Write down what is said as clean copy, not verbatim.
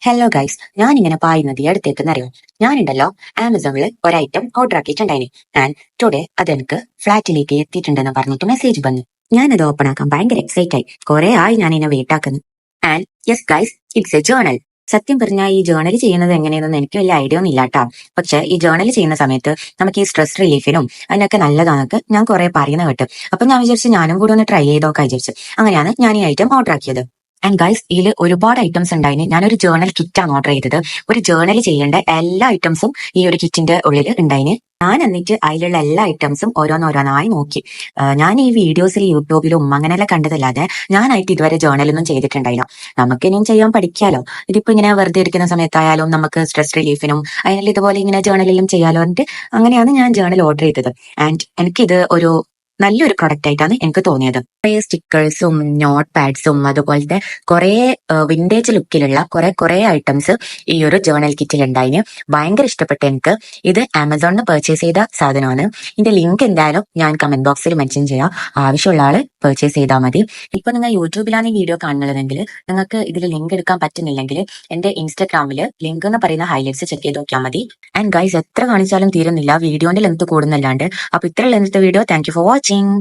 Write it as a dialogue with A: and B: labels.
A: Hello guys, ഞാൻ ഇങ്ങനെ പായുന്നത് അടുത്തേക്കെന്നറിയോ? ഞാനുണ്ടല്ലോ ആമസോണിൽ ഒരു ഐറ്റം ഓർഡർ ആക്കിയിട്ടുണ്ടായിന്. ആൻഡ് ടുഡേ അതെനിക്ക് ഫ്ലാറ്റിലേക്ക് എത്തിയിട്ടുണ്ടെന്ന് പറഞ്ഞിട്ട് മെസ്സേജ് വന്നു. ഞാനത് ഓപ്പൺ ആക്കാൻ ഭയങ്കര എക്സൈറ്റ് ആയി. കുറെ ആയി ഞാൻ ഇതിനെ വെയിറ്റ് ആക്കുന്നു. And yes guys, it's A journal. സത്യം പറഞ്ഞാൽ ഈ ജേണൽ ചെയ്യുന്നത് എങ്ങനെയെന്ന് എനിക്ക് വലിയ ഐഡിയ ഒന്നും ഇല്ലാട്ടാ. പക്ഷെ ഈ ജേണൽ ചെയ്യുന്ന സമയത്ത് നമുക്ക് ഈ സ്ട്രെസ് റിലീഫിനും അതിനൊക്കെ നല്ലതാണെന്നൊക്കെ ഞാൻ കുറെ പറയുന്ന കേട്ടു. അപ്പൊ ഞാൻ വിചാരിച്ചു ഞാനും കൂടി ഒന്ന് ട്രൈ ചെയ്തോക്കാൻ വിചാരിച്ചു. അങ്ങനെയാണ് ഞാൻ ഈ ഐറ്റം ഓർഡർ ആക്കിയത്. ആൻഡ് ഗൈസ്, ഇതിൽ ഒരുപാട് ഐറ്റംസ് ഉണ്ടായിന്. ഞാനൊരു ജേണൽ കിറ്റാണ് ഓർഡർ ചെയ്തത്. ഒരു ജേണൽ ചെയ്യേണ്ട എല്ലാ ഐറ്റംസും ഈ ഒരു കിറ്റിന്റെ ഉള്ളിൽ ഉണ്ടായിന്. ഞാൻ എന്നിട്ട് അതിലുള്ള എല്ലാ ഐറ്റംസും ഓരോന്നോരോന്നായി നോക്കി. ഞാൻ ഈ വീഡിയോസിൽ യൂട്യൂബിലും അങ്ങനെയെല്ലാം കണ്ടതല്ലാതെ ഞാനായിട്ട് ഇതുവരെ ജേണലൊന്നും ചെയ്തിട്ടുണ്ടായില്ല. നമുക്ക് ഇനിയും ചെയ്യാൻ പഠിക്കാലോ. ഇതിപ്പോ ഇങ്ങനെ വെറുതെ ഇരിക്കുന്ന സമയത്തായാലും നമുക്ക് സ്ട്രെസ് റിലീഫിനും അതിനെല്ലാം ഇതുപോലെ ഇങ്ങനെ ജേണലെല്ലാം ചെയ്യാലോ എന്നിട്ട് അങ്ങനെയാണ് ഞാൻ ജേണൽ ഓർഡർ ചെയ്തത്. ആൻഡ് എനിക്കിത് ഒരു നല്ലൊരു പ്രൊഡക്റ്റ് ആയിട്ടാണ് എനിക്ക് തോന്നിയത്. കുറെ സ്റ്റിക്കേഴ്സും നോട്ട് പാഡ്സും അതുപോലത്തെ കുറെ വിന്റേജ് ലുക്കിലുള്ള കുറെ ഐറ്റംസ് ഈ ഒരു ജേണൽ കിറ്റിൽ ഉണ്ടായിന്. ഭയങ്കര ഇഷ്ടപ്പെട്ടു എനിക്ക്. ഇത് ആമസോണിന് പർച്ചേസ് ചെയ്ത സാധനമാണ്. ഇതിന്റെ ലിങ്ക് എന്തായാലും ഞാൻ കമന്റ് ബോക്സിൽ മെൻഷൻ ചെയ്യാം. ആവശ്യമുള്ള ആള് പർച്ചേസ് ചെയ്താൽ മതി. ഇപ്പൊ നിങ്ങൾ യൂട്യൂബിലാണ് ഈ വീഡിയോ കാണുന്നതെങ്കിൽ നിങ്ങൾക്ക് ഇതിൽ ലിങ്ക് എടുക്കാൻ പറ്റുന്നില്ലെങ്കിൽ എന്റെ ഇൻസ്റ്റാഗ്രാമിൽ ലിങ്ക് എന്ന് പറയുന്ന ഹൈലൈറ്റ്സ് ചെക്ക് ചെയ്ത് നോക്കിയാൽ മതി. ആൻഡ് ഗൈസ്, എത്ര കാണിച്ചാലും തീരുന്നില്ല, വീഡിയോന്റെ ലെങ്ത് കൂടുന്നല്ലാണ്ട്. അപ്പൊ ഇത്ര length video. Thank you for watching.